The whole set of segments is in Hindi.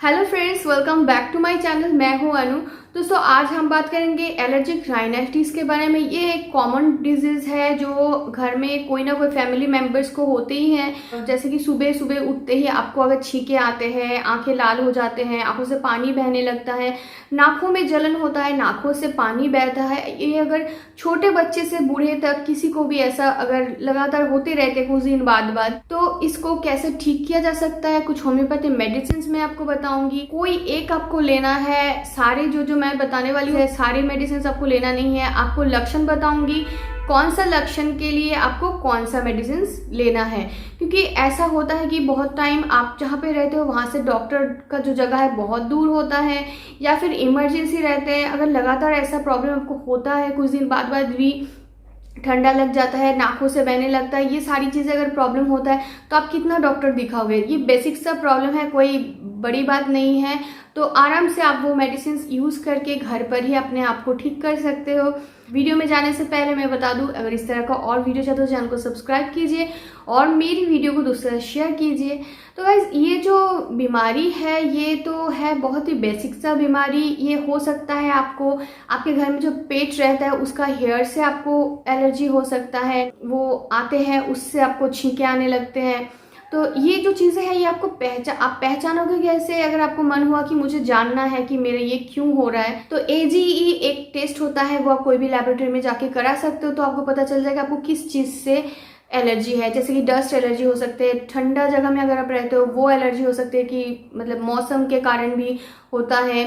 Hello friends, welcome back to my channel. मैं हूं अनु। दोस्तों, आज हम बात करेंगे एलर्जिक राइनाइटिस के बारे में। ये एक कॉमन डिजीज है जो घर में कोई ना कोई फैमिली मेंबर्स को होते ही हैं। जैसे कि सुबह सुबह उठते ही आपको अगर छींके आते हैं, आंखें लाल हो जाते हैं, आंखों से पानी बहने लगता है, नाकों में जलन होता है, नाकों से पानी बहता है। ये अगर छोटे बच्चे से बूढ़े तक किसी को भी ऐसा अगर लगातार होते रहते कुछ दिन बाद तो इसको कैसे ठीक किया जा सकता है, कुछ होम्योपैथी मेडिसिन मैं आपको बताऊंगी। कोई एक आपको लेना है, सारे जो मैं बताने वाली हूँ सारी मेडिसिन आपको लेना नहीं है। आपको लक्षण बताऊंगी, कौन सा लक्षण के लिए आपको कौन सा मेडिसिन लेना है। क्योंकि ऐसा होता है कि बहुत टाइम आप जहाँ पे रहते हो वहाँ से डॉक्टर का जो जगह है बहुत दूर होता है, या फिर इमरजेंसी रहते हैं। अगर लगातार ऐसा प्रॉब्लम आपको होता है, कुछ दिन बाद भी ठंडा लग जाता है, नाकों से बहने लगता है, ये सारी चीज़ें अगर प्रॉब्लम होता है तो आप कितना डॉक्टर दिखाओगे। ये बेसिक सा प्रॉब्लम है, कोई बड़ी बात नहीं है। तो आराम से आप वो मेडिसिन यूज़ करके घर पर ही अपने आप को ठीक कर सकते हो। वीडियो में जाने से पहले मैं बता दूं, अगर इस तरह का और वीडियो चाहते हो चैनल को सब्सक्राइब कीजिए और मेरी वीडियो को दूसरे से शेयर कीजिए। तो गाइस, ये जो बीमारी है ये तो है बहुत ही बेसिक सा बीमारी। ये हो सकता है आपको आपके घर में जो पेट रहता है उसका हेयर से आपको एलर्जी हो सकता है, वो आते हैं उससे आपको छींके आने लगते हैं। तो ये जो चीज़ें हैं ये आपको आप पहचानोगे कैसे? अगर आपको मन हुआ कि मुझे जानना है कि मेरे ये क्यों हो रहा है, तो AGE एक टेस्ट होता है, वो आप कोई भी लैबोरेटरी में जाके करा सकते हो। तो आपको पता चल जाएगा आपको किस चीज़ से एलर्जी है। जैसे कि डस्ट एलर्जी हो सकते हैं, ठंडा जगह में अगर आप रहते हो वो एलर्जी हो सकती है कि मतलब मौसम के कारण भी होता है।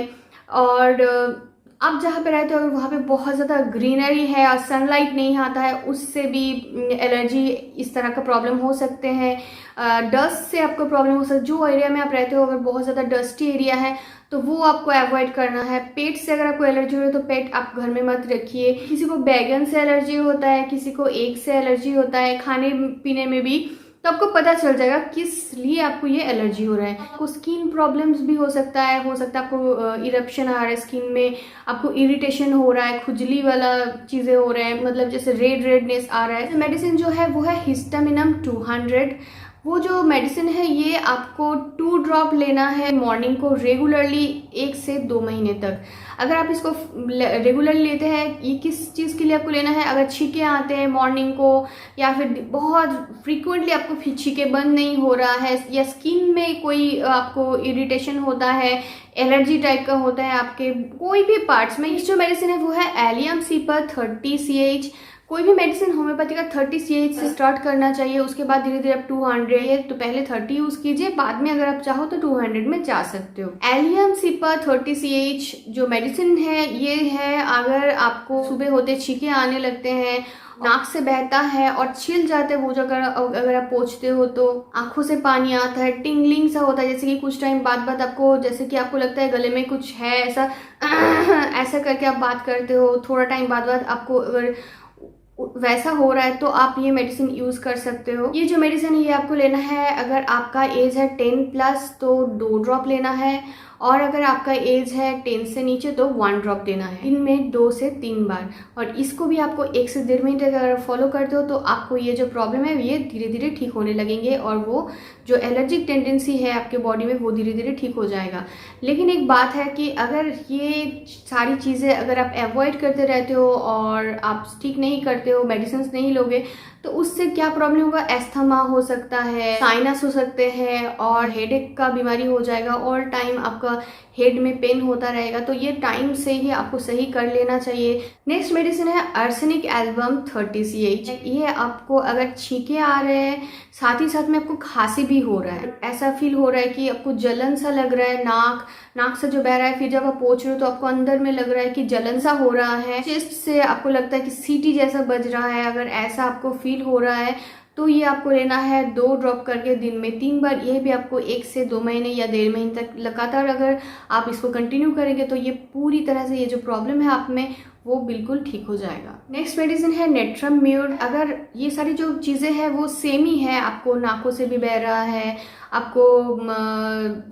और आप जहाँ पे रहते हो अगर वहाँ पे बहुत ज़्यादा ग्रीनरी है और सनलाइट नहीं आता है, उससे भी एलर्जी इस तरह का प्रॉब्लम हो सकते हैं। डस्ट से आपको प्रॉब्लम हो सकती है। जो एरिया में आप रहते हो अगर बहुत ज़्यादा डस्टी एरिया है तो वो आपको अवॉइड करना है। पेट से अगर आपको एलर्जी हो रही है तो पेट आप घर में मत रखिए। किसी को बैगन से एलर्जी होता है, किसी को एग से एलर्जी होता है, खाने पीने में भी। तो आपको पता चल जाएगा किस लिए आपको ये एलर्जी हो रहा है। आपको स्किन प्रॉब्लम्स भी हो सकता है आपको इरप्शन आ रहा है स्किन में, आपको इरिटेशन हो रहा है, खुजली वाला चीज़ें हो रहे हैं, मतलब जैसे रेडनेस आ रहा है। मेडिसिन जो है वो है हिस्टामिनम 200। वो जो मेडिसिन है ये आपको 2 ड्रॉप लेना है मॉर्निंग को रेगुलरली 1 से 2 महीने तक। अगर आप इसको रेगुलरली लेते हैं, ये किस चीज़ के लिए आपको लेना है? अगर छींके आते हैं मॉर्निंग को, या फिर बहुत फ्रीक्वेंटली आपको छींके बंद नहीं हो रहा है, या स्किन में कोई आपको इरिटेशन होता है, एलर्जी टाइप का होता है आपके कोई भी पार्ट्स में, इस जो मेडिसिन है वो है एलियम सीपर 30 CH। कोई भी मेडिसिन होम्योपैथी का 30 CH से स्टार्ट करना चाहिए। उसके बाद धीरे धीरे आप 200, तो पहले 30 यूज कीजिए, बाद में अगर आप चाहो तो 200 में जा सकते हो। एलियम सीपर 30 CH जो मेडिसिन है ये है, अगर आपको सुबह होते छींके आने लगते हैं, नाक से बहता है और छिल जाते हैं वो जगह, अगर आप पोंछते हो तो आंखों से पानी आता है, टिंगलिंग सा होता है, जैसे कि कुछ टाइम बाद आपको जैसे कि आपको लगता है गले में कुछ है, ऐसा ऐसा करके आप बात करते हो, थोड़ा टाइम बाद आपको अगर वैसा हो रहा है तो आप ये मेडिसिन यूज कर सकते हो। ये जो मेडिसिन ये आपको लेना है, अगर आपका एज है 10+ तो 2 ड्रॉप लेना है, और अगर आपका एज है 10 से नीचे तो 1 ड्रॉप लेना है दिन में 2 से 3 बार। और इसको भी आपको 1 से 1.5 महीने अगर फॉलो करते हो तो आपको ये जो प्रॉब्लम है ये धीरे धीरे ठीक होने लगेंगे, और वो जो एलर्जिक टेंडेंसी है आपके बॉडी में वो धीरे धीरे ठीक हो जाएगा। लेकिन एक बात है कि अगर ये सारी चीज़ें अगर आप अवॉइड करते रहते हो और आप ठीक नहीं करते हो, मेडिसिन नहीं लोगे, तो उससे क्या प्रॉब्लम होगा? एस्थमा हो सकता है, साइनस हो सकते हैं, और हेडेक का बीमारी हो जाएगा, और टाइम आपका हेड में पेन होता रहेगा। तो ये टाइम से ही आपको सही कर लेना चाहिए। नेक्स्ट मेडिसिन है आर्सेनिक एल्बम 30 CH। ये आपको अगर छींके आ रहे हैं, साथ ही साथ में आपको खांसी भी हो रहा है, ऐसा फील हो रहा है कि आपको जलन सा लग रहा है, नाक से जो बह रहा है, फिर जब आप पोंछ रहे हो तो आपको अंदर में लग रहा है कि जलन सा हो रहा है, चेस्ट से आपको लगता है कि सीटी जैसा बज रहा है, अगर ऐसा आपको फील हो रहा है तो ये आपको लेना है 2 ड्रॉप करके दिन में 3 बार। ये भी आपको 1 से 2 महीने या 1.5 महीने तक लगातार अगर आप इसको कंटिन्यू करेंगे तो ये पूरी तरह से ये जो प्रॉब्लम है आप में वो बिल्कुल ठीक हो जाएगा। नेक्स्ट मेडिसिन है नेट्रम म्यूर। अगर ये सारी जो चीज़ें हैं वो सेम ही है, आपको नाकों से भी बह रहा है, आपको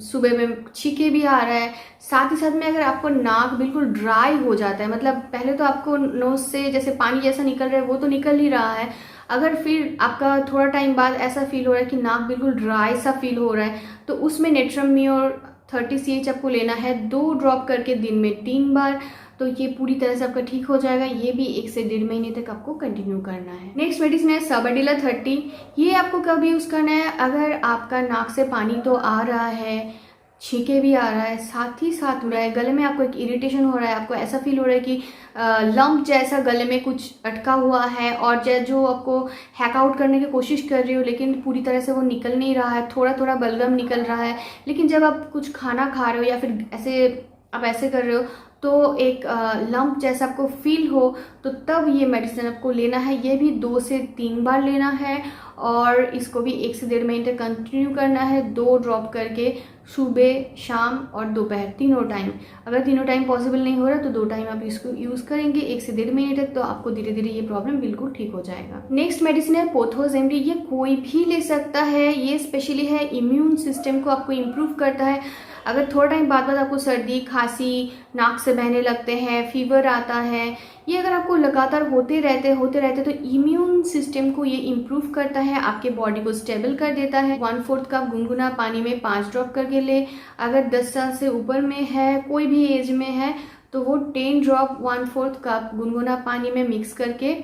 सुबह में छींके भी आ रहा है, साथ ही साथ में अगर आपको नाक बिल्कुल ड्राई हो जाता है, मतलब पहले तो आपको नोज से जैसे पानी जैसा निकल रहा है वो तो निकल ही रहा है, अगर फिर आपका थोड़ा टाइम बाद ऐसा फील हो रहा है कि नाक बिल्कुल ड्राई सा फील हो रहा है, तो उसमें नेट्रम म्यूर 30 CH आपको लेना है 2 ड्रॉप करके दिन में 3 बार। तो ये पूरी तरह से आपका ठीक हो जाएगा। ये भी 1 से 1.5 महीने तक आपको कंटिन्यू करना है। नेक्स्ट मेडिसिन है साबाडिला 30। ये आपको कब यूज़ करना है? अगर आपका नाक से पानी तो आ रहा है, छींके भी आ रहा है, साथ ही साथ में गले में आपको एक इरिटेशन हो रहा है, आपको ऐसा फील हो रहा है कि लंप जैसा गले में कुछ अटका हुआ है और जो आपको हैक आउट करने की कोशिश कर रही हो लेकिन पूरी तरह से वो निकल नहीं रहा है, थोड़ा थोड़ा बलगम निकल रहा है, लेकिन जब आप कुछ खाना खा रहे हो या फिर आप ऐसे कर रहे हो तो एक लंप जैसा आपको फील हो, तो तब ये मेडिसिन आपको लेना है। ये भी 2 से 3 बार लेना है और इसको भी 1 से 1.5 महीने तक कंटिन्यू करना है, 2 ड्रॉप करके सुबह, शाम और दोपहर, तीनों टाइम। अगर तीनों टाइम पॉसिबल नहीं हो रहा तो 2 टाइम आप इसको यूज़ करेंगे 1 से 1.5 महीने तक, तो आपको धीरे धीरे ये प्रॉब्लम बिल्कुल ठीक हो जाएगा। नेक्स्ट मेडिसिन है पोथोस एमडी। ये कोई भी ले सकता है। ये स्पेशली है इम्यून सिस्टम को आपको इम्प्रूव करता है। अगर थोड़ा टाइम बाद आपको सर्दी, खांसी, नाक से बहने लगते हैं, फीवर आता है, ये अगर आपको लगातार होते रहते तो इम्यून सिस्टम को ये इम्प्रूव करता है, आपके बॉडी को स्टेबल कर देता है। 1/4 कप गुनगुना पानी में 5 ड्रॉप करके ले। अगर 10 साल से ऊपर में है, कोई भी एज में है, तो वो 10 ड्रॉप 1/4 कप गुनगुना पानी में मिक्स करके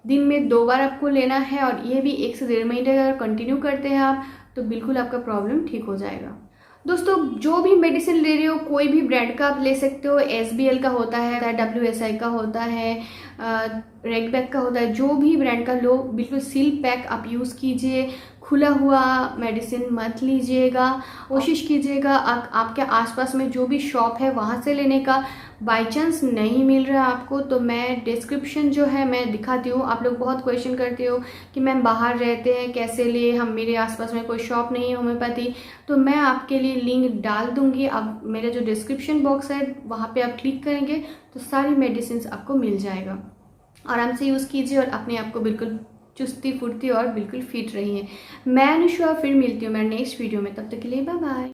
दिन में 2 बार आपको लेना है। और ये भी 1 से 1.5 महीने अगर कंटिन्यू करते हैं आप, तो बिल्कुल आपका प्रॉब्लम ठीक हो जाएगा। दोस्तों, जो भी मेडिसिन ले रहे हो कोई भी ब्रांड का आप ले सकते हो। SBL का होता है, WSI का होता है, रेगबैक का होता है। जो भी ब्रांड का लो, बिल्कुल सील पैक आप यूज़ कीजिए। खुला हुआ मेडिसिन मत लीजिएगा। कोशिश कीजिएगा आपके आसपास में जो भी शॉप है वहाँ से लेने का। बाय चांस नहीं मिल रहा है आपको तो मैं डिस्क्रिप्शन जो है मैं दिखाती हूँ। आप लोग बहुत क्वेश्चन करते हो कि मैम बाहर रहते हैं कैसे ले, हम मेरे आसपास में कोई शॉप नहीं है होम्योपैथी, तो मैं आपके लिए लिंक डाल दूँगी। आप मेरा जो डिस्क्रिप्शन बॉक्स है वहाँ पे आप क्लिक करेंगे तो सारी मेडिसिन आपको मिल जाएगा। आराम से यूज़ कीजिए और अपने आप को बिल्कुल चुस्ती फुर्ती और बिल्कुल फिट रहिए। मैं अनुष्का फिर मिलती हूँ मेरे नेक्स्ट वीडियो में। तब तक के लिए बाय बाय।